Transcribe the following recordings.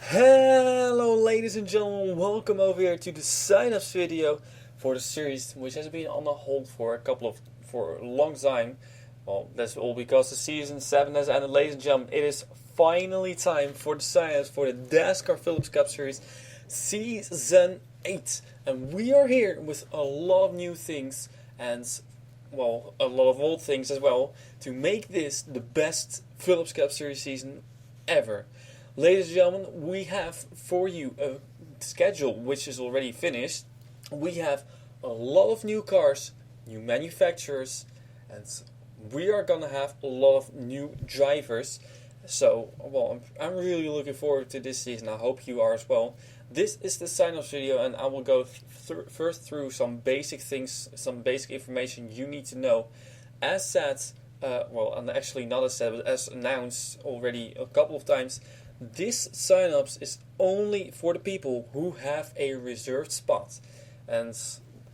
Hello ladies and gentlemen, welcome over here to the sign-ups video for the series, which has been on a hold for for a long time. Well, that's all because the season 7 has ended. Ladies and gentlemen, it is finally time for the sign-ups for the Dascar Phillips Cup Series Season 8. And we are here with a lot of new things and, well, a lot of old things as well to make this the best Phillips Cup Series season ever. Ladies and gentlemen, we have for you a schedule which is already finished. We have a lot of new cars, new manufacturers, and we are gonna have a lot of new drivers. So, well, I'm really looking forward to this season. I hope you are as well. This is the sign-up video, and I will go first through some basic things, some basic information you need to know. As said, well, and actually not as said, but as announced already a couple of times, this sign-ups is only for the people who have a reserved spot. And,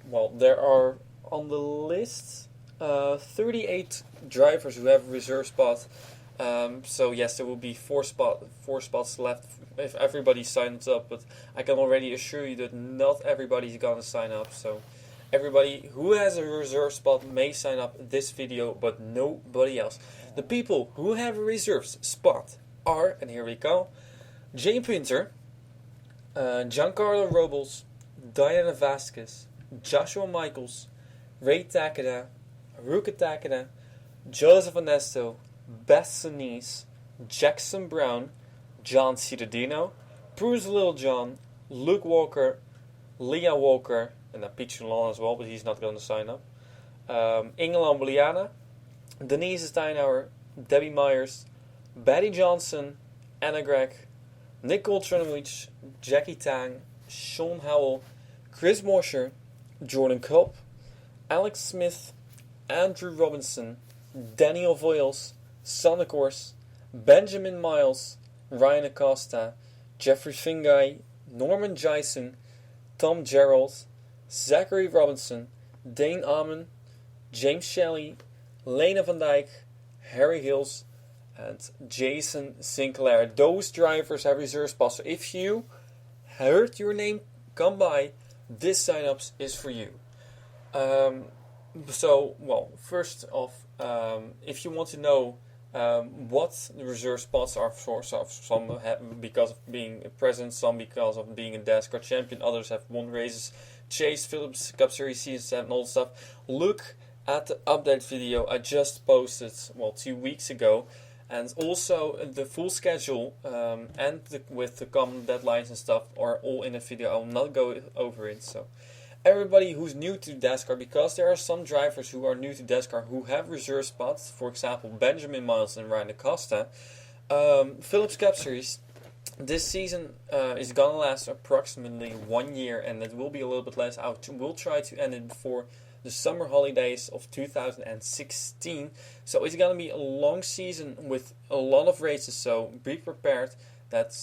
well, there are on the list 38 drivers who have a reserved spot. So yes, there will be four spots left if everybody signs up. But I can already assure you that not everybody is gonna sign up. So everybody who has a reserved spot may sign up this video, but nobody else. The people who have a reserved spot are, and here we go, Jaime Pintor, Giancarlo Robles, Diana Vazquez, Joshua Michaels, Rei Takita, Haruka Takita, Joseph Onesto, Beth Senese, Jackson Braun, John Cittadino, Prudence Littlejohn, Luke Walker, Leia Walker, and then Peach Long as well, but he's not going to sign up. Inge Lamboliana, Denise Steinhauer, Debbie Myers, Betty Johnson, Anna Gregg, Nicole Trojanowicz, Tang, Shawn Howell, Kris Wascher, Jordan Culp, Alex Smith, Andrew Robinson, Daniel Voiles, Sanne Kors, Benjamin Miles, Ryan Acosta, Jeffery Finguy, Norman Jysung, Tom Gerald, Zachery Robinson, Dane Amann, James Shelly, Lene van Dijk, Harry Hills, and Jason Sinclair. Those drivers have reserve spots. So if you heard your name come by, this sign-ups is for you. So, well, first off, if you want to know what the reserve spots are for, some have because of being a president, some because of being a Dascar champion, others have won races, chased Phillips Cup Series Season 7 and all that stuff, look at the update video I just posted, well, 2 weeks ago. And also the full schedule and with the common deadlines and stuff are all in a video. I will not go over it. So everybody who's new to Dascar, because there are some drivers who are new to Dascar who have reserve spots, for example Benjamin Miles and Ryan Acosta, Phillips Cup Series this season is gonna last approximately 1 year, and it will be a little bit less. We'll try to end it before the summer holidays of 2016. So it's gonna be a long season with a lot of races. So be prepared that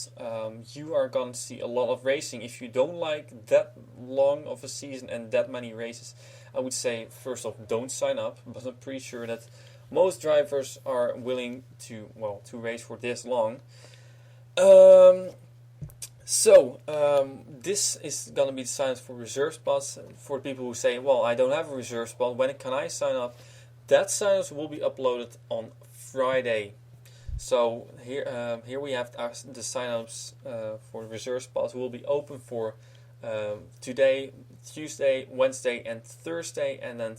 you are gonna see a lot of racing. If you don't like that long of a season and that many races, I would say first off, don't sign up. But I'm pretty sure that most drivers are willing to race for this long. This is going to be the sign for reserve spots. For people who say, well, I don't have a reserve spot, when can I sign up? That sign-ups will be uploaded on Friday. So here we have the sign-ups for the reserve spots will be open for today, Tuesday, Wednesday, and Thursday. And then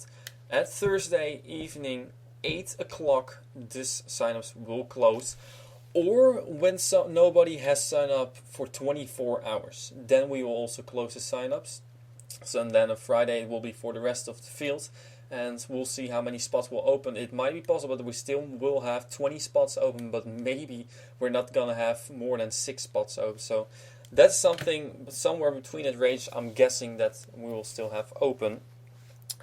at Thursday evening, 8 o'clock, this sign-ups will close. Or when nobody has signed up for 24 hours, then we will also close the sign-ups. So and then on Friday it will be for the rest of the field, and we'll see how many spots will open. It might be possible that we still will have 20 spots open, but maybe we're not gonna have more than 6 spots open. So that's something somewhere between that range. I'm guessing that we will still have open.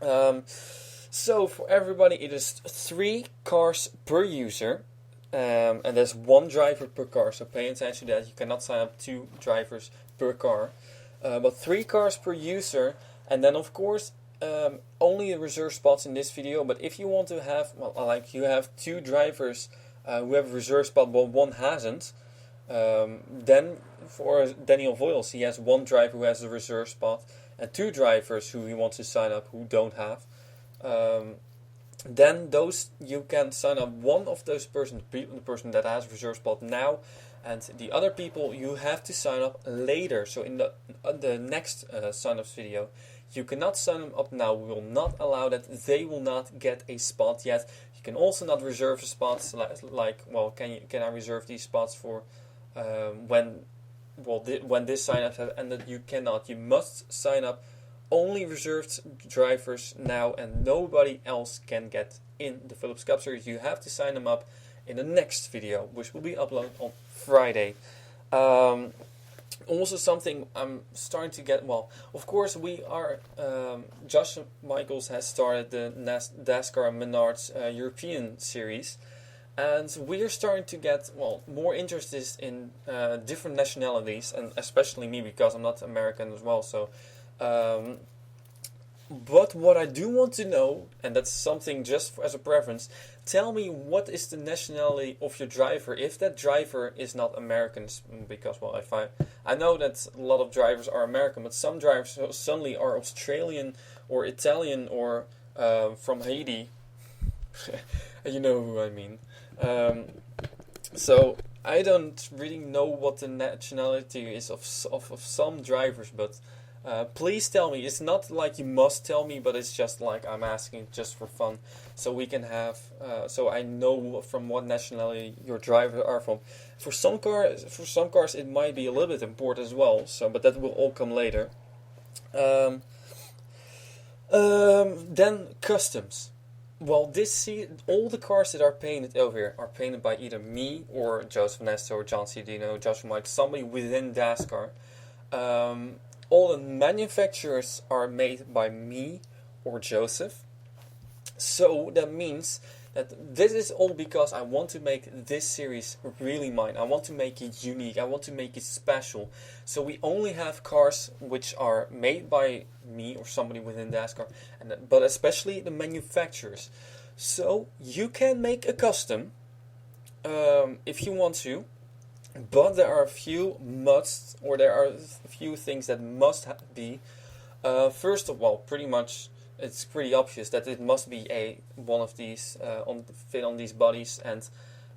So for everybody, it is 3 cars per user. And there's 1 driver per car, so pay attention to that. You cannot sign up 2 drivers per car, but 3 cars per user. And then of course only the reserve spots in this video. But if you want to have, well, like you have 2 drivers who have a reserve spot but 1 hasn't, Then for Daniel Voiles, he has one driver who has a reserve spot and 2 drivers who he wants to sign up who don't have. Then those you can sign up one of those persons, the person that has a reserve spot now, and the other people you have to sign up later. So in the next sign-ups video, you cannot sign them up now. We will not allow that. They will not get a spot yet. You can also not reserve a spot. Can I reserve these spots for when this sign-up has ended? You cannot. You must sign up only reserved drivers now, and nobody else can get in the Philips Cup Series. You have to sign them up in the next video, which will be uploaded on Friday. Also something I'm starting to get, of course we are, Josh Michaels has started the Dascar Menards European Series, and we are starting to get, more interested in different nationalities, and especially me because I'm not American as well, so but what I do want to know, and that's something just as a preference, tell me what is the nationality of your driver if that driver is not American, because I know that a lot of drivers are American, but some drivers suddenly are Australian or Italian or from Haiti. You know who I mean. So I don't really know what the nationality is of some drivers, but please tell me. It's not like you must tell me, but it's just like I'm asking just for fun, so we can have, so I know from what nationality your drivers are from. For some cars, it might be a little bit important as well. So, but that will all come later. Then customs. Well, all the cars that are painted over here are painted by either me or Joseph Onesto or John Cedino, Joshua Mike, somebody within Dascar. All the manufacturers are made by me or Joseph. So that means that this is all because I want to make this series really mine. I want to make it unique. I want to make it special. So we only have cars which are made by me or somebody within Dascar, but especially the manufacturers. So you can make a custom if you want to. But there are a few things that must be. First of all, pretty much, it's pretty obvious that it must be one of these fit on these bodies, and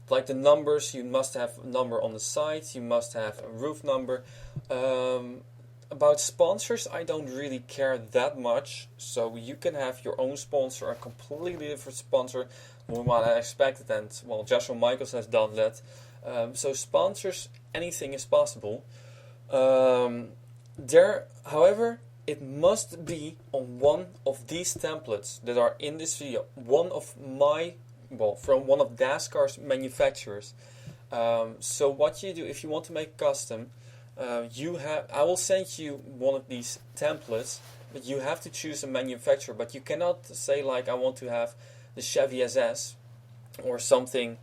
like the numbers, you must have a number on the side. You must have a roof number. About sponsors, I don't really care that much. So you can have your own sponsor, a completely different sponsor from what I expected, and Joshua Michaels has done that. So sponsors, anything is possible. However, it must be on one of these templates that are in this video. From one of Dascar's manufacturers. So what you do if you want to make custom, I will send you one of these templates, but you have to choose a manufacturer. But you cannot say like I want to have the Chevy SS or something.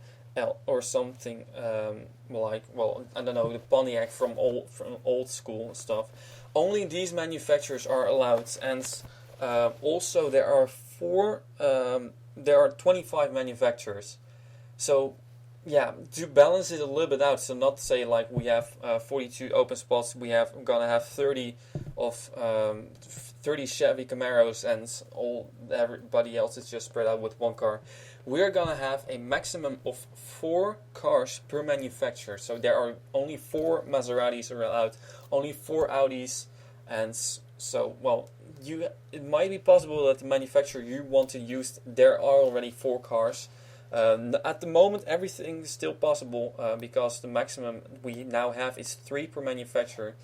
Or something I don't know, the Pontiac from old school stuff. Only these manufacturers are allowed, and also there are 25 manufacturers. So yeah, to balance it a little bit out, so not say like we have 42 open spots, we're gonna have 30 Chevy Camaros, and everybody else is just spread out with one car. We're gonna have a maximum of 4 cars per manufacturer. So there are only 4 Maseratis allowed, only 4 Audis, and so it might be possible that the manufacturer you want to use, there are already 4 cars. At the moment, everything is still possible because the maximum we now have is 3 per manufacturer.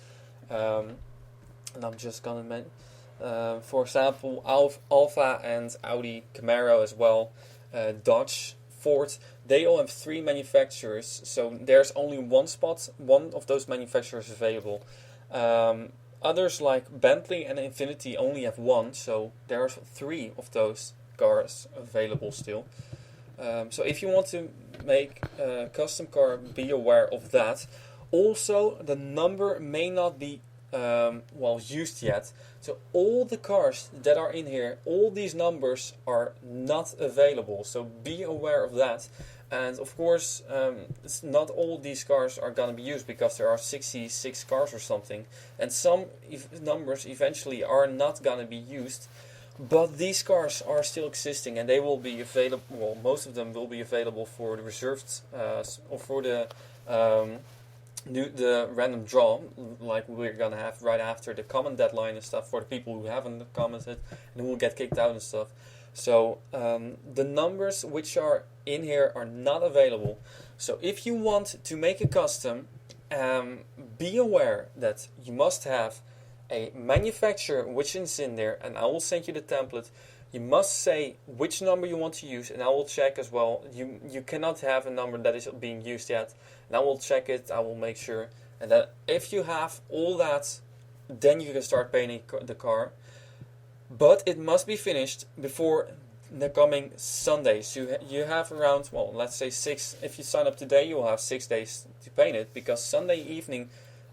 And I'm just gonna mention, for example, Alfa and Audi, Camaro as well. Dodge, Ford, they all have 3 manufacturers, so there's only one of those manufacturers available. Others like Bentley and Infiniti only have 1, so there's 3 of those cars available still. So if you want to make a custom car, be aware of that. Also, the number may not be used yet. So all the cars that are in here, all these numbers are not available. So be aware of that. And of course, it's not all these cars are gonna be used because there are 66 cars or something, and some numbers eventually are not gonna be used. But these cars are still existing, and they will be available. Well, most of them will be available for the reserved or for the random draw, like we're gonna have right after the comment deadline and stuff for the people who haven't commented and who will get kicked out and stuff. So the numbers which are in here are not available. So if you want to make a custom, be aware that you must have a manufacturer which is in there, and I will send you the template. You must say which number you want to use, and I will check as well. You cannot have a number that is being used yet, and I will check it. I will make sure, and that if you have all that, then you can start painting the car. But it must be finished before the coming Sundays. You have around, well, let's say 6. If you sign up today, you will have 6 days to paint it, because Sunday evening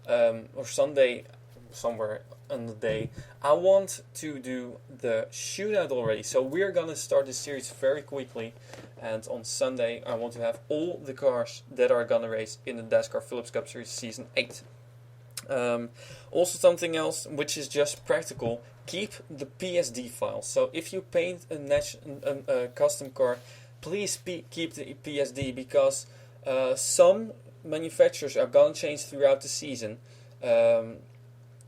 or Sunday somewhere on the day, I want to do the shootout already. So we're gonna start the series very quickly, and on Sunday I want to have all the cars that are gonna race in the Dascar Phillips Cup Series Season 8. Also something else which is just practical, keep the PSD file. So if you paint a custom car, please keep the PSD, because some manufacturers are gonna change throughout the season.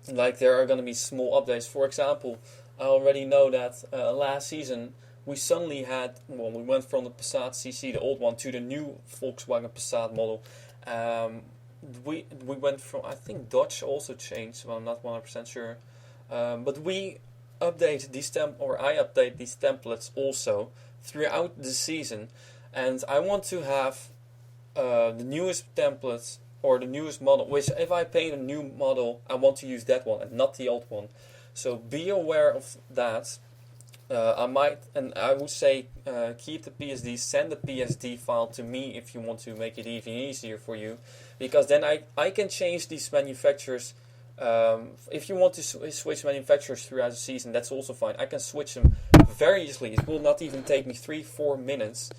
Like there are going to be small updates. For example, I already know that last season we suddenly had, well, we went from the Passat CC, the old one, to the new Volkswagen Passat model. We went from, I think Dodge also changed, well, I'm not 100% sure. But we update these I update these templates also throughout the season, and I want to have the newest templates or the newest model, which if I paint a new model, I want to use that one and not the old one. So be aware of that. I would say keep the PSD, send the PSD file to me if you want to make it even easier for you, because then I can change these manufacturers. If you want to switch manufacturers throughout the season, that's also fine. I can switch them very easily. It will not even take me 3-4 minutes.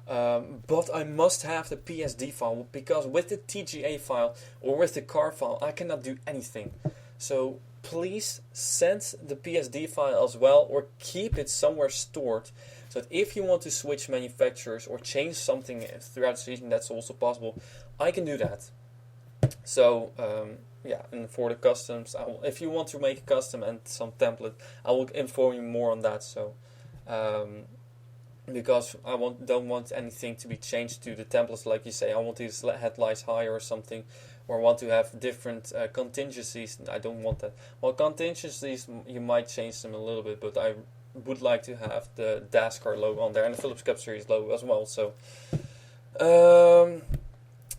But I must have the PSD file, because with the TGA file or with the car file I cannot do anything. So please send the PSD file as well, or keep it somewhere stored, so that if you want to switch manufacturers or change something throughout the season, that's also possible. I can do that. So yeah, and for the customs, if you want to make a custom and some template, I will inform you more on that. So because I don't want anything to be changed to the templates, like you say. I want these headlights higher or something, or want to have different contingencies. I don't want that. Well, contingencies, you might change them a little bit, but I would like to have the Dascar logo on there and the Phillips Cup Series logo as well. So,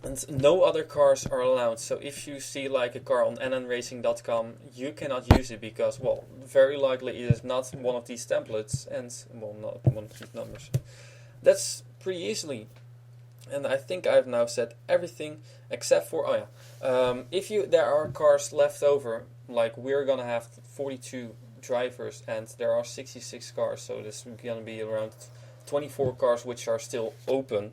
and no other cars are allowed. So if you see like a car on nnracing.com, you cannot use it, because, well, very likely it is not one of these templates, and, well, not one of these numbers. That's pretty easily. And I think I've now said everything except for, if there are cars left over, like we're gonna have 42 drivers and there are 66 cars, so this is gonna be around 24 cars which are still open.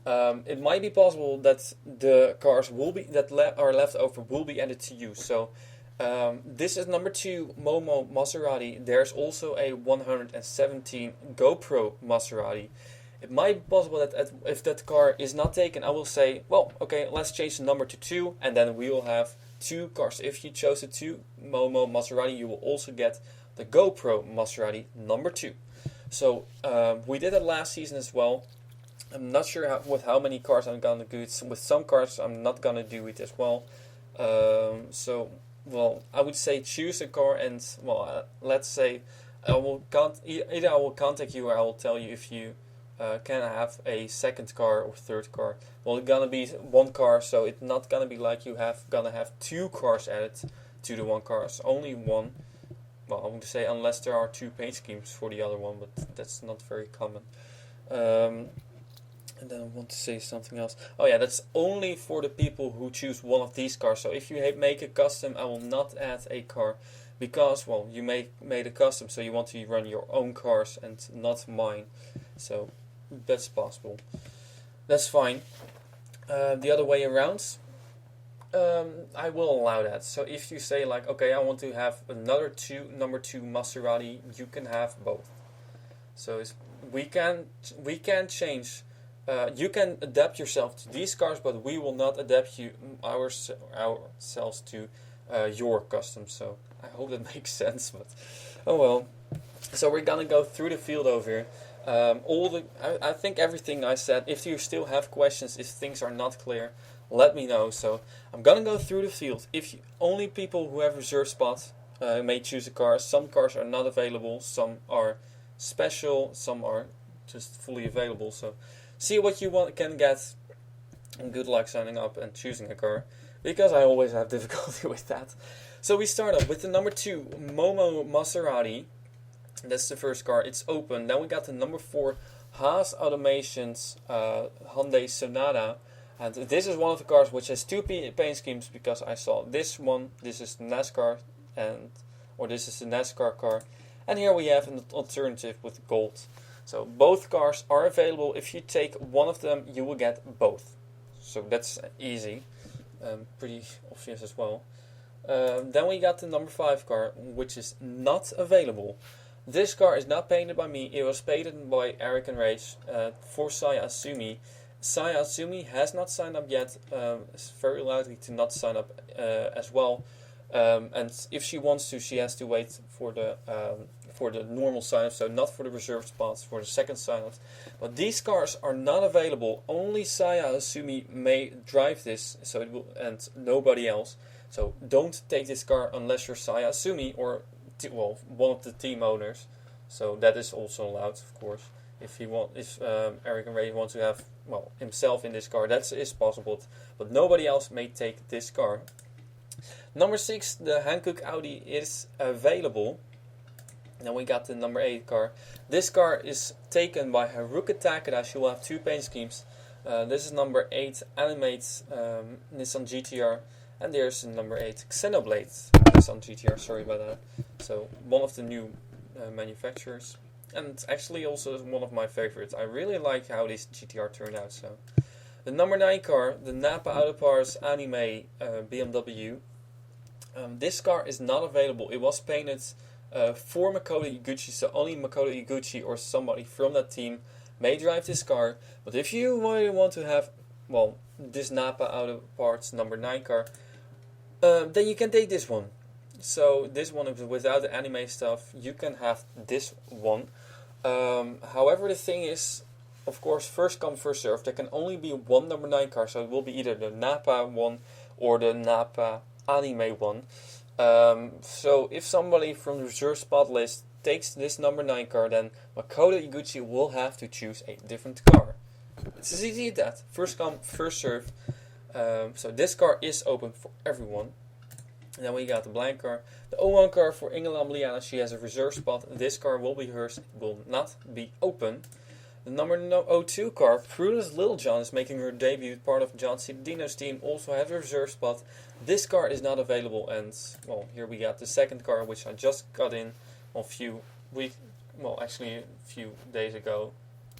It might be possible that the cars are left over will be added to use. So this is number 2 Momo Maserati. There's also a 117 GoPro Maserati. It might be possible that if that car is not taken, I will say, well, okay, let's change the number to 2, and then we will have 2 cars. If you chose the 2 Momo Maserati, you will also get the GoPro Maserati number 2. So we did it last season as well. I'm not sure with how many cars I'm gonna do it. With some cars I'm not gonna do it as well. So, well, I would say choose a car, and, well, let's say either I will contact you or I will tell you if you can have a second car or third car. Well, it's gonna be 1 car, so it's not gonna be like gonna have 2 cars added to the 1 car. It's only 1. Well, I would say unless there are 2 paint schemes for the other one, but that's not very common. And then want to say something else. Oh yeah, that's only for the people who choose one of these cars. So if you make a custom, I will not add a car. Because, well, you made a custom, so you want to run your own cars and not mine. So that's possible. That's fine. The other way around, I will allow that. So if you say like, okay, I want to have another number 2 Maserati, you can have both. So we can change. You can adapt yourself to these cars, but we will not adapt ourselves to your custom. So I hope that makes sense. But oh well. So we're gonna go through the field over here. I think everything I said. If you still have questions, if things are not clear, let me know. So I'm gonna go through the field. Only people who have reserve spots may choose a car. Some cars are not available. Some are special. Some are just fully available. So see what you can get. And good luck signing up and choosing a car, because I always have difficulty with that. So we start off with the number 2 Momo Maserati. That's the first car. It's open. Then we got the number 4 Haas Automations Hyundai Sonata. And this is one of the cars which has 2 paint schemes, because I saw this one. This is the NASCAR, this is the NASCAR car. And here we have an alternative with gold. So both cars are available. If you take one of them, you will get both. So that's easy. Pretty obvious as well. Then we got the number 5 car, which is not available. This car is not painted by me. It was painted by Eric and Race for Saya Asumi. Saya Asumi has not signed up yet. Is very likely to not sign up as well. And if she wants to, she has to wait for the normal sign-up, so not for the reserved spots, for the second sign-up. But these cars are not available. Only Saya Asumi may drive this, so it will, and nobody else. So don't take this car unless you're Saya Asumi or one of the team owners. So that is also allowed, of course. If Eric and Ray want to have himself in this car, that is possible. But nobody else may take this car. Number 6, the Hankook Audi is available. Then we got the number 8 car. This car is taken by Haruka Takita. She will have 2 paint schemes. This is number 8 Animate Nissan GTR. And there's the number 8 Xenoblade Nissan GTR. Sorry about that. So one of the new manufacturers. And actually also one of my favorites. I really like how this GTR turned out. So the number 9 car, the Napa Auto Parts Anime BMW. This car is not available. It was painted for Makoto Iguchi, so only Makoto Iguchi or somebody from that team may drive this car. But if you really want to have, this Napa Auto Parts number 9 car, then you can take this one. So this one is without the anime stuff. You can have this one. However, the thing is, of course, first come, first serve. There can only be one number 9 car, so it will be either the Napa one or the Napa anime one. So if somebody from the reserve spot list takes this number 9 car, then Makoto Iguchi will have to choose a different car. It's as easy as that. First come, first serve. So this car is open for everyone. And then we got the blank car. The 01 car for Inge Lamboliana. She has a reserve spot. This car will be hers. It will not be open. The number 02 car, Prudence Littlejohn, is making her debut. Part of John Citadino's team, also has a reserve spot. This car is not available. And, here we got the second car, which I just got in a few days ago.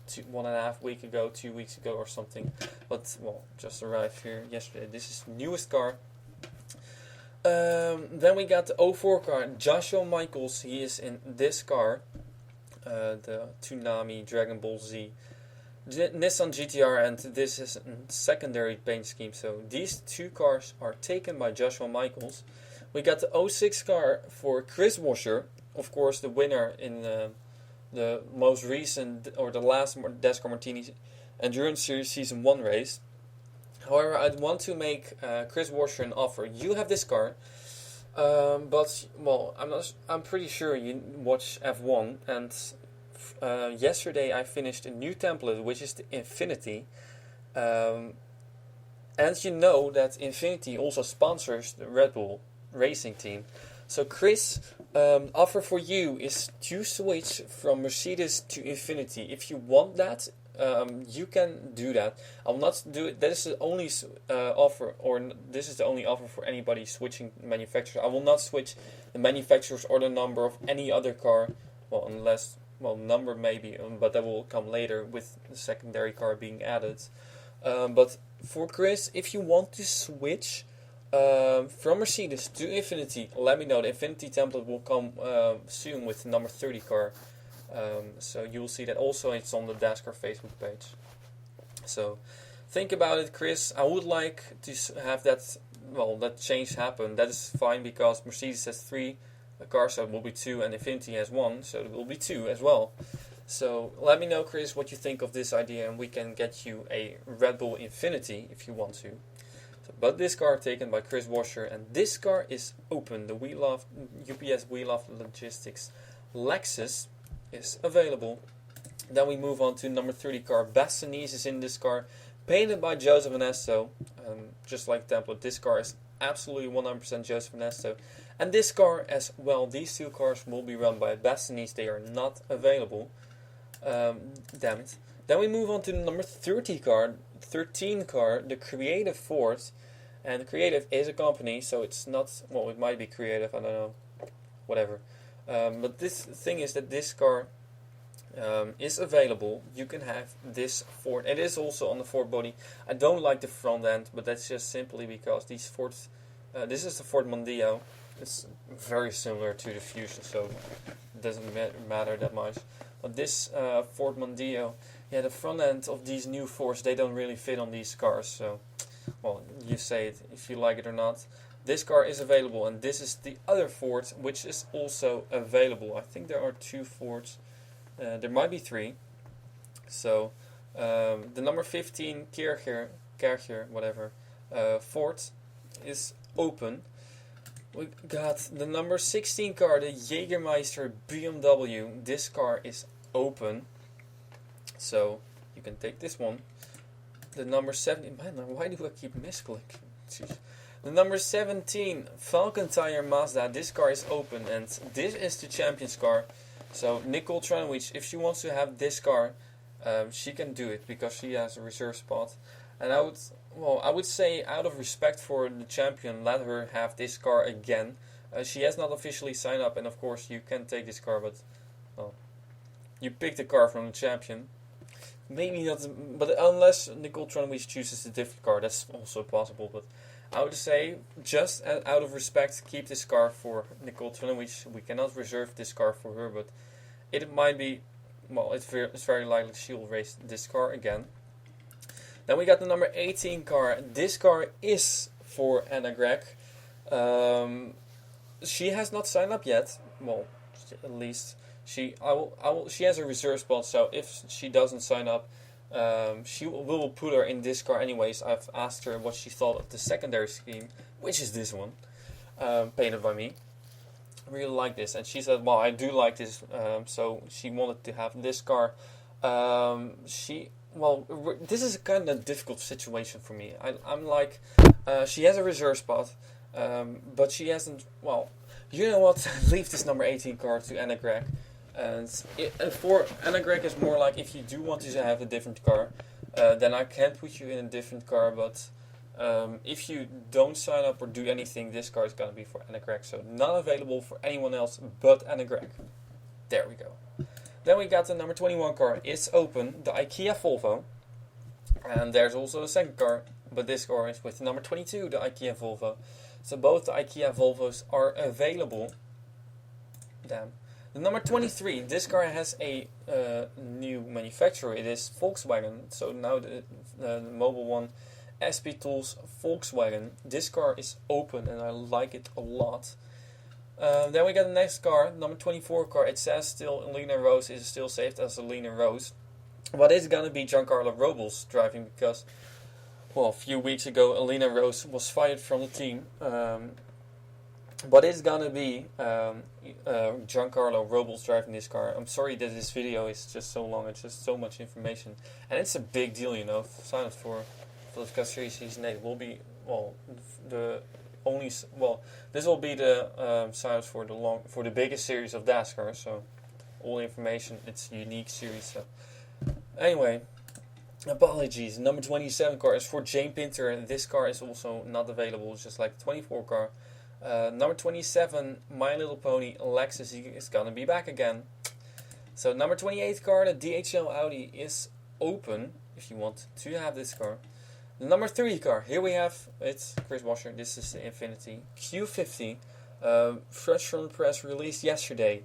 1.5 weeks ago, 2 weeks ago or something. But, just arrived here yesterday. This is the newest car. Then we got the 04 car, Joshua Michaels. He is in this car. The Toonami Dragon Ball Z Nissan GTR, and this is a secondary paint scheme. So these 2 cars are taken by Joshua Michaels. We got the 06 car for Kris Wascher. Of course, the winner in the most recent, or the last Dascar Martini Endurance Series Season 1 race. However, I'd want to make Kris Wascher an offer. You have this car, but I'm pretty sure you watch F1, and yesterday I finished a new template, which is the Infinity. And you know that Infinity also sponsors the Red Bull racing team. So Chris, offer for you is to switch from Mercedes to Infinity. If you want that, you can do that. I will not do it. That is the only offer, this is the only offer for anybody switching manufacturers. I will not switch the manufacturers or the number of any other car. Well, unless, number maybe, but that will come later with the secondary car being added. But for Kris, if you want to switch from Mercedes to Infinity, let me know. The Infinity template will come soon with the number 30 car. So you will see that also. It's on the Dascar Facebook page. So think about it, Kris. I would like to have that change happen. That is fine because Mercedes has 3 cars, so it will be 2, and Infinity has 1, so it will be 2 as well. So let me know, Kris, what you think of this idea, and we can get you a Red Bull Infinity if you want to. But this car taken by Kris Wascher, and this car is open. The UPS We Love Logistics Lexus is available. Then we move on to number 30 car. Beth Senese is in this car, painted by Joseph Onesto. Just like the template, this car is absolutely 100% Joseph Onesto. And this car as well, these 2 cars will be run by Beth Senese. They are not available. Damn it. Then we move on to the number 13 car, the Creative Ford. And Creative is a company, so it's not, it might be Creative, I don't know, whatever. But this thing is that this car is available. You can have this Ford. It is also on the Ford body. I don't like the front end, but that's just simply because these Fords, this is the Ford Mondeo. It's very similar to the Fusion, so it doesn't matter that much. But this Ford Mondeo, the front end of these new Fords, they don't really fit on these cars. So, you say it if you like it or not. This car is available, and this is the other Ford, which is also available. I think there are 2 Fords. There might be 3. So, the number 15 Kärcher, whatever, Ford is open. We got the number 16 car, the Jägermeister BMW. This car is open, so you can take this one. The number 17, man, why do I keep misclicking? Jeez. The number 17 Falcon Tire Mazda. This car is open, and this is the champion's car. So Nicole Trojanowicz, if she wants to have this car, she can do it because she has a reserve spot. And I would say, out of respect for the champion, let her have this car again. She has not officially signed up, and of course you can take this car, but you pick the car from the champion. Maybe not, but unless Nicole Trojanowicz chooses a different car, that's also possible. But I would say, just out of respect, keep this car for Nicole Trojanowicz. We cannot reserve this car for her, but it might be, it's very likely she will race this car again. Then we got the number 18 car. This car is for Anna Gregg. She has not signed up yet. Well, at least she has a reserve spot. So if she doesn't sign up, we will put her in this car anyways. I've asked her what she thought of the secondary scheme, which is this one, painted by me. I really like this, and she said, "Well, I do like this." So she wanted to have this car. This is a kind of difficult situation for me. I'm like, she has a reserve spot, but she hasn't. Well, you know what? Leave this number 18 car to Anna Gregg. And for Anna Gregg, is more like, if you do want to have a different car, then I can put you in a different car. But if you don't sign up or do anything, this car is gonna be for Anna Gregg. So not available for anyone else but Anna Gregg. There we go. Then we got the number 21 car. It's open, the IKEA Volvo. And there's also a second car, but this car is with the number 22, the IKEA Volvo. So both the IKEA Volvos are available. Damn. The number 23, this car has a new manufacturer. It is Volkswagen. So now the Mobile One SP Tools Volkswagen. This car is open, and I like it a lot. Then we got the next car, number 24 car. It says still Lene Rose is still saved as a Lene Rose. But it's going to be Giancarlo Robles driving because, a few weeks ago, Lene Rose was fired from the team. But it's going to be Giancarlo Robles driving this car. I'm sorry that this video is just so long. It's just so much information. And it's a big deal, Sign-ups for the Series Season 8 will be, this will be the sign-ups for the biggest series of Dascar. So all the information, it's a unique series. So anyway, Apologies. Number 27 car is for Jaime Pintor, and this car is also not available, just like the 24 car. Number 27, My Little Pony, Lexus is gonna be back again. So number 28 car, the DHL Audi, is open if you want to have this car. The number 30 car, here we have, it's Kris Wascher, this is the Infiniti Q50, fresh from the press, released yesterday.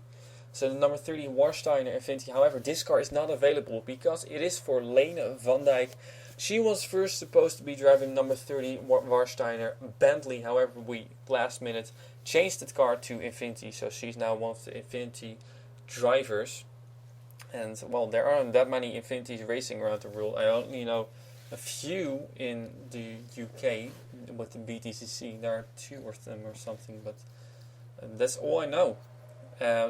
So the number 30 Warsteiner Infiniti, however, this car is not available because it is for Lene van Dijk. She was first supposed to be driving number 30 Warsteiner Bentley, however we last minute changed the car to Infiniti, so she's now one of the Infiniti drivers. And well, there aren't that many Infinitis racing around the world. I only know a few in the UK with the BTCC. There are 2 of them or something, but that's all I know.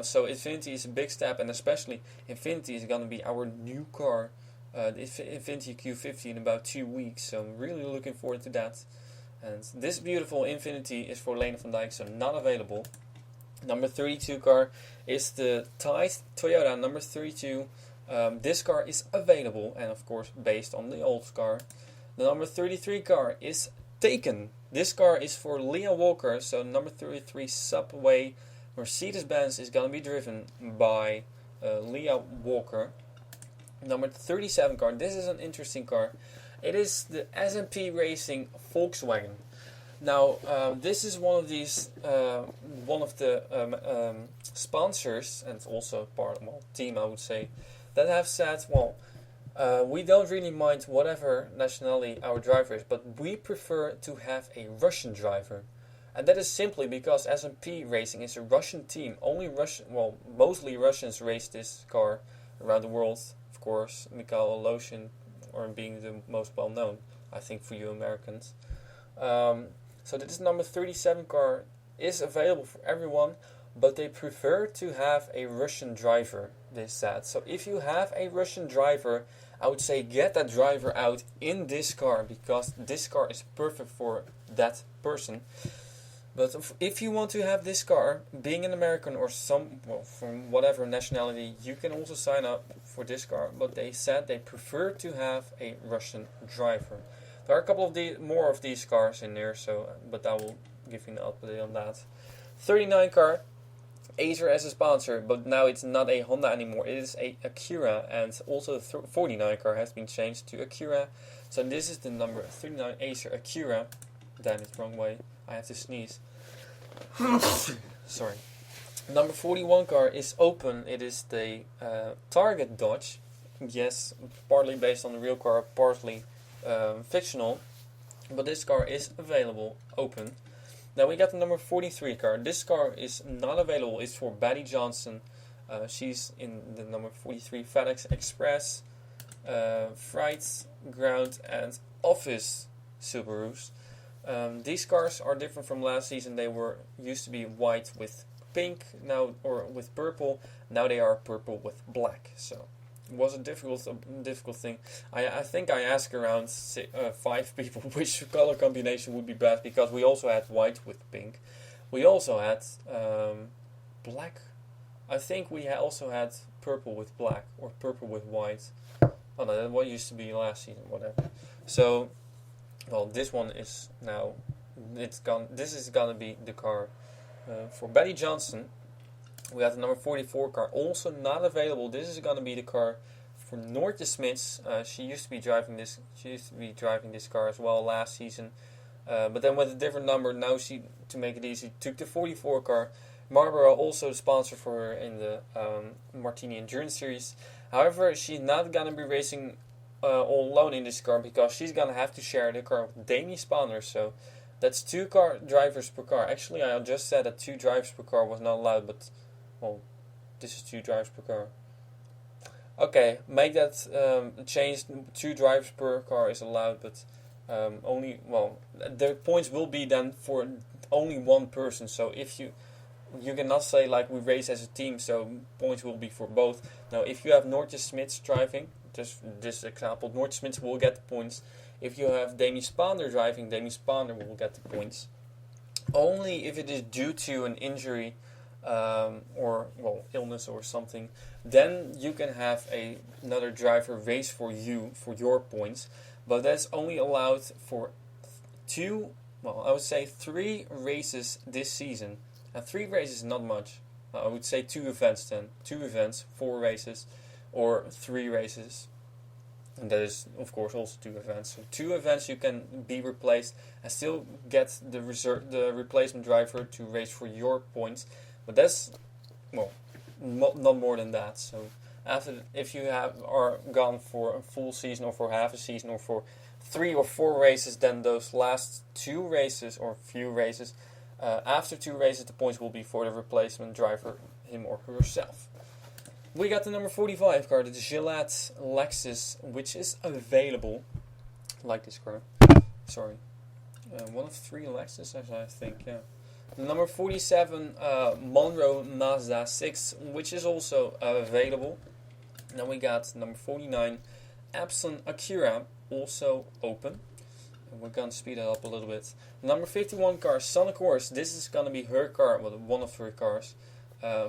So Infiniti is a big step, and especially Infiniti is going to be our new car, the Infiniti Q50, in about 2 weeks. So I'm really looking forward to that. And this beautiful Infiniti is for Lene van Dijk, so not available. Number 32 car is the Tide Toyota number 32. This car is available, and of course based on the old car. The number 33 car is taken. This car is for Leia Walker, so number 33 Subway Mercedes-Benz is going to be driven by Leia Walker. Number 37 car, this is an interesting car. It is the S&P Racing Volkswagen. Now, this is one of the sponsors, and also part of team, I would say, that have said, we don't really mind whatever nationality our driver is, but we prefer to have a Russian driver. And that is simply because S&P Racing is a Russian team. Mostly Russians race this car around the world. Of course, Mikhail Aloshin, or being the most well known, I think, for you Americans. So this number 37 car is available for everyone, but they prefer to have a Russian driver, they said. So if you have a Russian driver, I would say get that driver out in this car, because this car is perfect for that person. But if you want to have this car, being an American or from whatever nationality, you can also sign up for this car. But they said they prefer to have a Russian driver. There are a couple of more of these cars in there, but I will give you an update on that. 39 car, Acer as a sponsor, but now it's not a Honda anymore. It is a Acura, and also the 49 car has been changed to Acura. So this is the number 39 Acer Acura. Damn it, wrong way. I have to sneeze. Sorry. Number 41 car is open. It is the Target Dodge. Yes, partly based on the real car, partly fictional. But this car is available, open. Now we got the number 43 car. This car is not available. It's for Betty Johnson. She's in the number 43 FedEx Express, Freight, Ground, and Office Subarus. These cars are different from last season. They used to be white with pink, or with purple. Now they are purple with black. So it was a difficult thing. I think I asked around 5 people which color combination would be best, because we also had white with pink. We also had black. I think we also had purple with black, or purple with white. Oh no, that what used to be last season, whatever. So, well, this one is now, it's gone. This is gonna be the car for Betty Johnson. We have the number 44 car, also not available. This is gonna be the car for Noortje Smits. She used to be driving this. She used to be driving this car as well last season, but then with a different number. Now she, to make it easy, took the 44 car. Marlboro also the sponsor for her in the Martini Endurance Series. However, she's not gonna be racing all alone in this car, because she's gonna have to share the car with Demi Spaander. So that's 2 car drivers per car. Actually, I just said that 2 drivers per car was not allowed, but well, this is 2 drivers per car. Okay, make that change. 2 drivers per car is allowed, but the points will be then for only one person. So if you cannot say like we race as a team, so points will be for both. Now, if you have Noortje Smits driving, just this example, Noortje Smits will get the points. If you have Demi Spaander driving, Demi Spaander will get the points. Only if it is due to an injury or illness or something, then you can have another driver race for you for your points. But that's only allowed for I would say 3 races this season. And 3 races is not much. I would say 2 events then. 2 events, 4 races, or 3 races. And that is, of course, also 2 events. So 2 events you can be replaced and still get the replacement driver to race for your points. But that's, not more than that. So if you are gone for a full season or for half a season or for 3 or 4 races, then those last 2 races or few races, after 2 races, the points will be for the replacement driver, him or herself. We got the number 45 car, the Gillette Lexus, which is available. I like this car. Sorry. One of 3 Lexus, I think, yeah. The number 47 Monroe Mazda 6, which is also available. Then we got number 49 Epson Acura, also open. And we're going to speed it up a little bit. Number 51 car, Sanne Kors. This is going to be her car, one of her cars.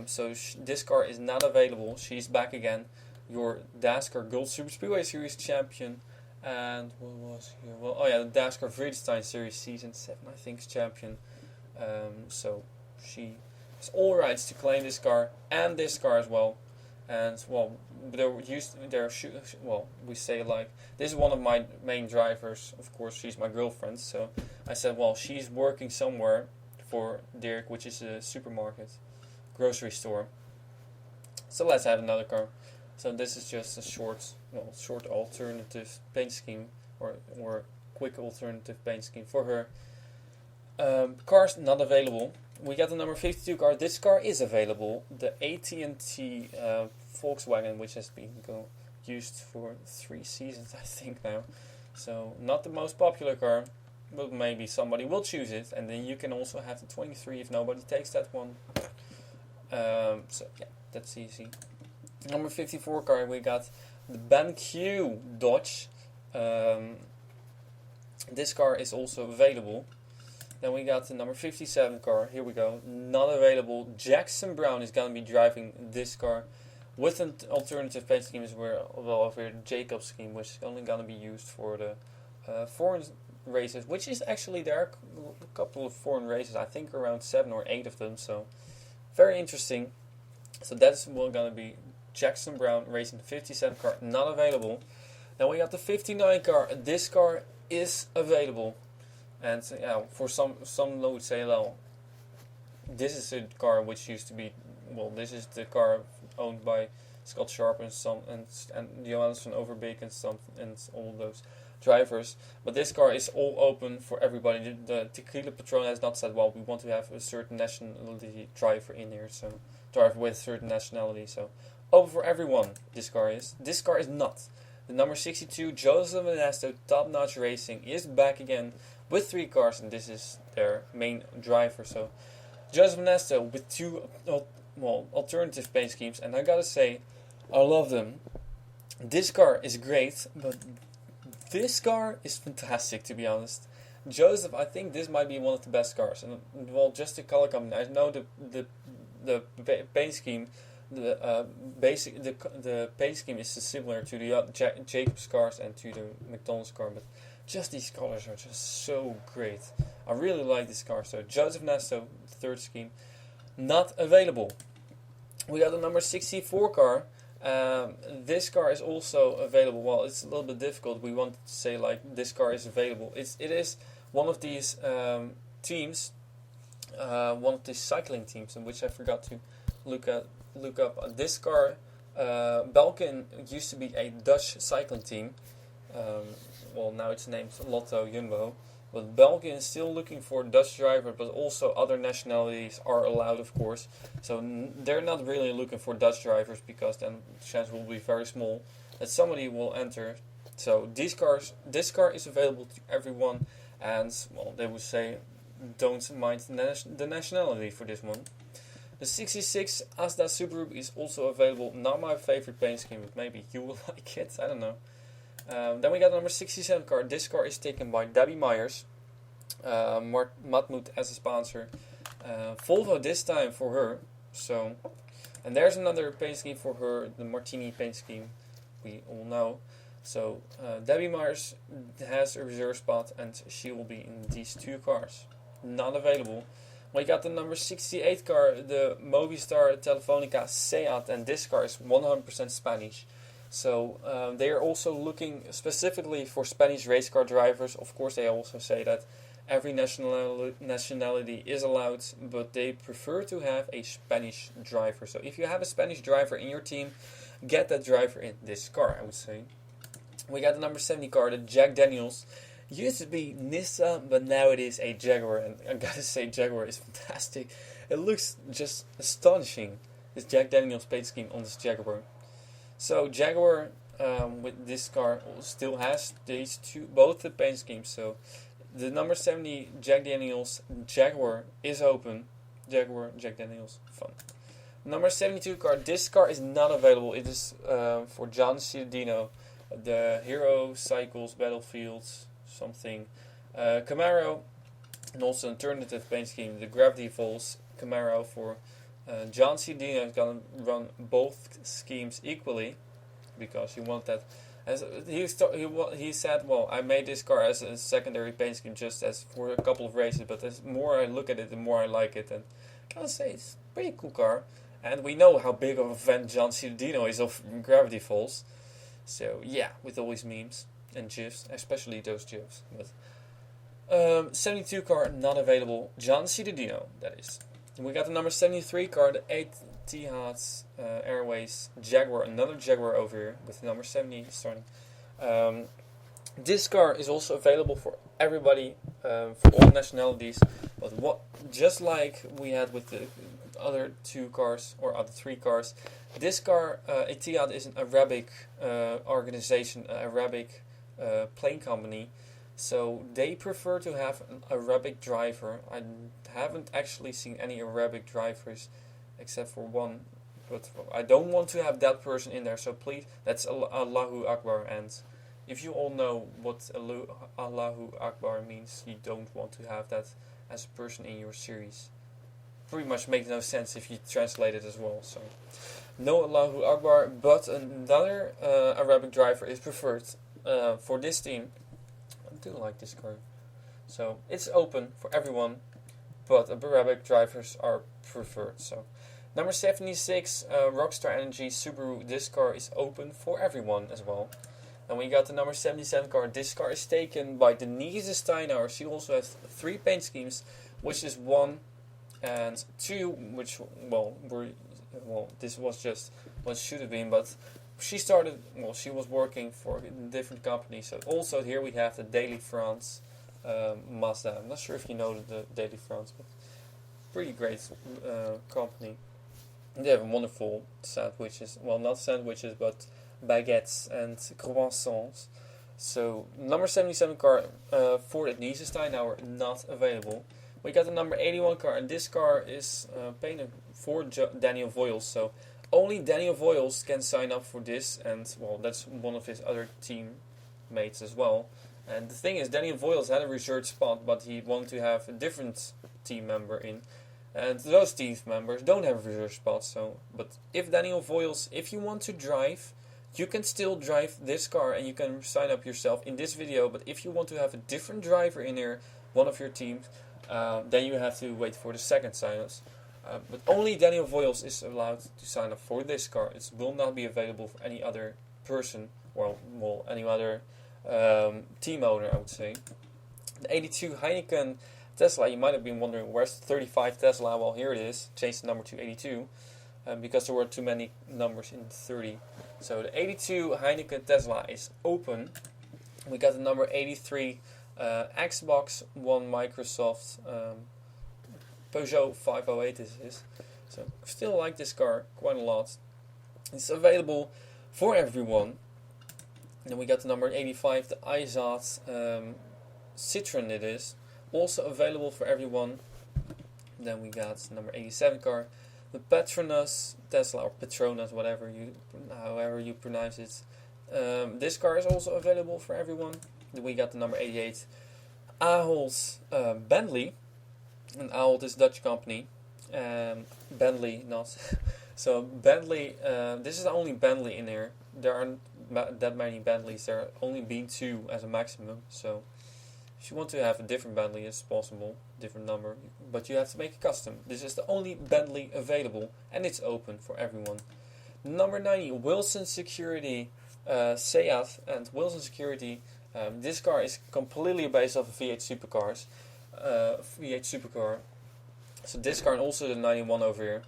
So this car is not available. She's back again. Your Dascar Gold Super Speedway Series champion. And what was here? The Dascar Vredestein Series Season 7, I think, is champion. So she has all rights to claim this car and this car as well. And we say like, this is one of my main drivers. Of course, she's my girlfriend. So I said, she's working somewhere for Dirk, which is a supermarket, grocery store. So let's have another car. So this is just a short alternative paint scheme or quick alternative paint scheme for her. Cars not available. We got the number 52 car. This car is available. The AT&T Volkswagen, which has been used for 3 seasons, I think now. So not the most popular car, but maybe somebody will choose it. And then you can also have the 23 if nobody takes that one. That's easy. Number 54 car, we got the BenQ Dodge. This car is also available. Then we got the number 57 car. Here we go. Not available. Jackson Brown is going to be driving this car with an alternative paint scheme as well, over the Jacob scheme, which is only going to be used for the foreign races, which is actually, there are a couple of foreign races, I think around 7 or 8 of them, so very interesting. So that's going to be Jackson Brown racing the 57 car, not available. Then we got the 59 car. This car is available. And for some would say, this is a car which used to be, this is the car owned by Scott Sharp and Johannes van Overbeek and all those drivers. But this car is all open for everybody. The Tequila Patron has not said, we want to have a certain nationality driver in here, so driver with certain nationality. So open for everyone. This car is. This car is not. The number 62 Joseph Onesto Top Notch Racing is back again with 3 cars, and this is their main driver. So Joseph Onesto with 2 alternative paint schemes, and I gotta say, I love them. This car is great, but this car is fantastic, to be honest. Joseph, I think this might be one of the best cars, and just the color combination. I know the paint scheme, the paint scheme is similar to the Jacobs cars and to the McDonald's car, but just these colors are just so great. I really like this car. So Joseph Onesto, third scheme, not available. We got the number 64 car. This car is also available. It's a little bit difficult. We want to say this car is available. It is one of these teams, one of these cycling teams, in which I forgot to look up. This car, Belkin, used to be a Dutch cycling team. Now it's named Lotto Jumbo. But Belgium is still looking for a Dutch driver, but also other nationalities are allowed, of course. So they're not really looking for Dutch drivers, because then the chance will be very small that somebody will enter. So this car is available to everyone, and they would say don't mind the nationality for this one. The 66 Asda Subaru is also available. Not my favorite paint scheme, but maybe you will like it. I don't know. Then we got the number 67 car. This car is taken by Debbie Myers. Matmut as a sponsor. Volvo this time for her. So, and there's another paint scheme for her, the Martini paint scheme, we all know. So, Debbie Myers has a reserve spot, and she will be in these 2 cars. Not available. We got the number 68 car, the Movistar Telefonica Seat, and this car is 100% Spanish. So they are also looking specifically for Spanish race car drivers. Of course, they also say that every nationality is allowed, but they prefer to have a Spanish driver. So if you have a Spanish driver in your team, get that driver in this car, I would say. We got the number 70 car, the Jack Daniels. Used to be Nissan, but now it is a Jaguar, and I gotta say Jaguar is fantastic. It looks just astonishing, this Jack Daniels paint scheme on this Jaguar. So Jaguar with this car still has these both the paint schemes. So the number 70 Jack Daniels Jaguar is open. Jaguar, Jack Daniels, fun. Number 72 car, this car is not available. It is for John Ciudadino, the Hero Cycles Battlefields something Camaro, and also alternative paint scheme, the Gravity Falls Camaro for John Ciudadino is going to run both schemes equally because you want that. As he said, well, I made this car as a secondary paint scheme just as for a couple of races, but the more I look at it, the more I like it, and I gotta say it's a pretty cool car. And we know how big of a fan John Ciudadino is of Gravity Falls. So yeah, with all his memes and GIFs, especially those GIFs. But 72 car not available, John Ciudadino, that is. And we got the number 73 car, the Etihad Airways Jaguar, another Jaguar over here with the number 70 starting. This car is also available for everybody, for all nationalities. But just like we had with the other 2 cars or other 3 cars, this car, Etihad, is an Arabic organization, an Arabic plane company. So they prefer to have an Arabic driver. I haven't actually seen any Arabic drivers except for one, but I don't want to have that person in there. So please, that's Allahu Akbar. And if you all know what Allahu Akbar means, you don't want to have that as a person in your series. Pretty much makes no sense if you translate it as well. So no Allahu Akbar, but another Arabic driver is preferred for this team. I do like this car. So it's open for everyone, but Arabic drivers are preferred. So number 76, Rockstar Energy Subaru. This car is open for everyone as well. And we got the number 77 car. This car is taken by Denise Steinhauer. She also has 3 paint schemes, which is 1 and 2, which, this was just what it should have been, but she was working for a different company. So also here we have the Daily France Mazda. I'm not sure if you know the Daily France, but pretty great company. And they have wonderful sandwiches. Well, not sandwiches, but baguettes and croissants. So number 77 car for Denise Steinhauer, not available. We got the number 81 car, and this car is painted for Daniel Voiles. So only Daniel Voiles can sign up for this, and well, that's one of his other teammates as well. And the thing is, Daniel Voiles had a reserved spot, but he wanted to have a different team member in. And those team members don't have a reserved spot. So, but if Daniel Voiles, if you want to drive, you can still drive this car, and you can sign up yourself in this video. But if you want to have a different driver in here, one of your teams, then you have to wait for the second sign-ups. But only Daniel Voiles is allowed to sign up for this car. It will not be available for any other person, or any other team owner, I would say. The 82 Heineken Tesla, you might have been wondering, where's the 35 Tesla? Well, here it is. Changed the number to 82 because there were too many numbers in 30. So the 82 Heineken Tesla is open. We got the number 83 Xbox One Microsoft Peugeot 508 this is. So I still like this car quite a lot. It's available for everyone. And then we got the number 85, the Izat Citroen it is. Also available for everyone. And then we got number 87 car, the Petronas Tesla, or Petronas, however you pronounce it. This car is also available for everyone. Then we got the number 88 Ahold Bentley. And Ahold is a Dutch company. Bentley, not. So Bentley, this is the only Bentley in here. There aren't that many Bentleys. There are only been 2 as a maximum. So if you want to have a different Bentley, it's possible, different number, but you have to make a custom. This is the only Bentley available, and it's open for everyone. Number 90, Wilson Security, Seat and Wilson Security. This car is completely based off of V8 Supercar. So this car and also the 91 over here.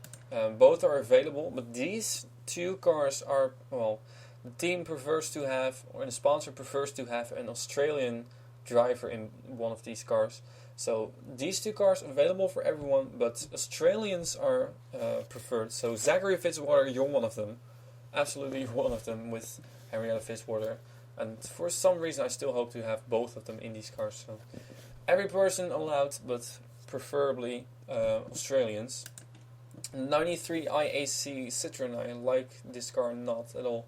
Both are available, but these 2 cars are, well, the team prefers to have, or the sponsor prefers to have an Australian driver in one of these cars. So these 2 cars available for everyone, but Australians are preferred. So Zachery Fitzwater, you're one of them. Absolutely one of them with Henrietta Fitzwater. And for some reason I still hope to have both of them in these cars. So every person allowed, but preferably Australians. 93 IAC Citroen, I like this car not at all.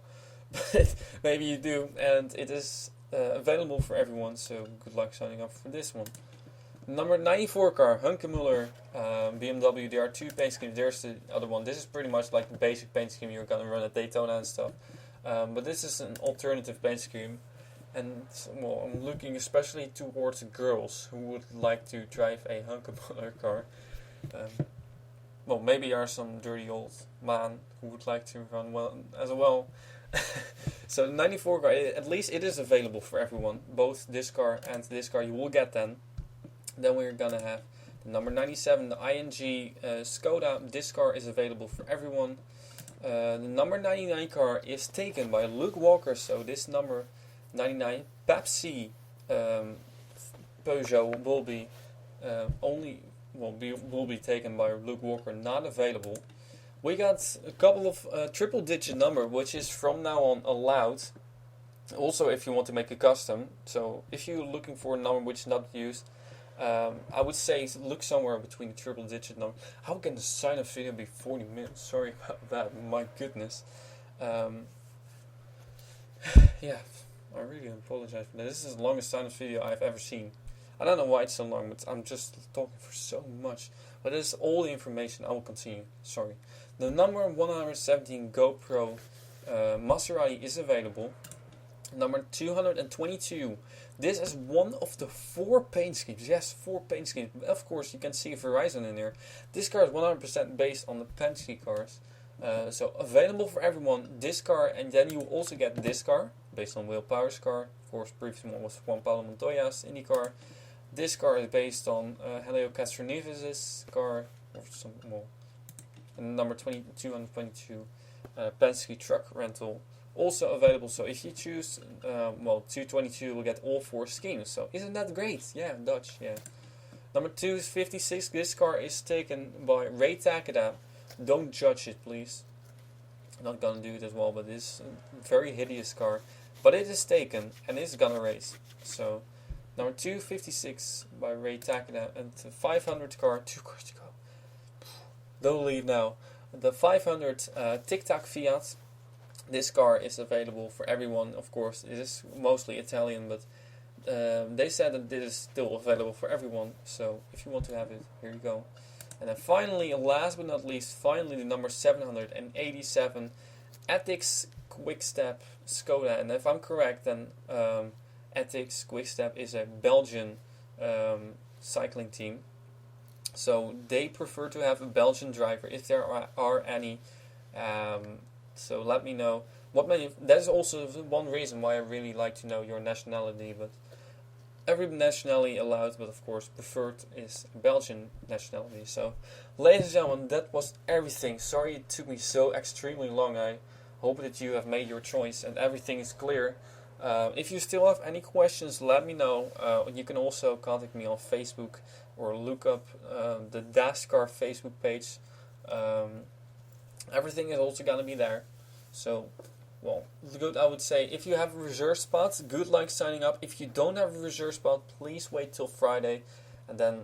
But maybe you do, and it is available for everyone, so good luck signing up for this one. Number 94 car, Hunkemuller, BMW. There are 2 paint schemes. There's the other one. This is pretty much like the basic paint scheme you're gonna run at Daytona and stuff. But this is an alternative paint scheme, and well, I'm looking especially towards girls who would like to drive a Hunkemuller car. Well, maybe there are some dirty old man who would like to run well as well. So the 94 car, at least it is available for everyone. Both this car and this car you will get then. Then we're gonna have the number 97, the ING Skoda. This car is available for everyone. The number 99 car is taken by Luke Walker. So this number 99 Pepsi Peugeot will be will be taken by Luke Walker, not available. We got a couple of triple digit number, which is from now on allowed. Also, if you want to make a custom. So if you're looking for a number which is not used, I would say look somewhere between the triple digit number. How can the sign up video be 40 minutes? Sorry about that. My goodness. Yeah, I really apologize for that. This is the longest sign up video I've ever seen. I don't know why it's so long, but I'm just talking for so much. But this is all the information. I will continue. Sorry. The number 117 GoPro Maserati is available. Number 222. This is one of the 4 paint schemes. Yes, 4 paint schemes. Of course, you can see Verizon in there. This car is 100% based on the Penske cars. So available for everyone. This car, and then you will also get this car based on Will Power's car. Of course, previous one was Juan Pablo Montoya's IndyCar. This car is based on Helio Castroneves' car, or some more. And number 222 Penske truck rental, also available. So if you choose 222, you will get all 4 schemes. So isn't that great? Yeah, Dutch. Yeah. Number 256. This car is taken by Rei Takita. Don't judge it, please. I'm not gonna do it as well, but it's a very hideous car. But it is taken and it's gonna race. So number 256 by Rei Takita, and the 500 car, 2 cars to go. Don't leave now. The 500 Tic Tac Fiat. This car is available for everyone, of course. It is mostly Italian, but they said that this is still available for everyone. So if you want to have it, here you go. And then finally, last but not least, the number 787 Ethics Quickstep Skoda. And if I'm correct, then Ethics Quickstep is a Belgian cycling team. So they prefer to have a Belgian driver if there are any. So let me know. That is also one reason why I really like to know your nationality. But every nationality allowed, but of course preferred is Belgian nationality. So, ladies and gentlemen, that was everything. Sorry it took me so extremely long. I hope that you have made your choice and everything is clear. If you still have any questions, let me know. You can also contact me on Facebook or look up the Dascar Facebook page. Everything is also going to be there. So, well, good, I would say. If you have a reserve spot, good luck signing up. If you don't have a reserve spot, please wait till Friday. And then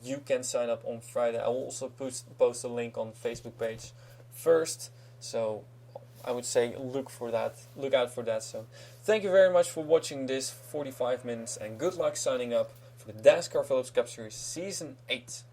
you can sign up on Friday. I will also post a link on the Facebook page first. So, I would say look out for that. So, thank you very much for watching this 45 minutes. And good luck signing up for the Dascar Phillips Cup Series Season 8.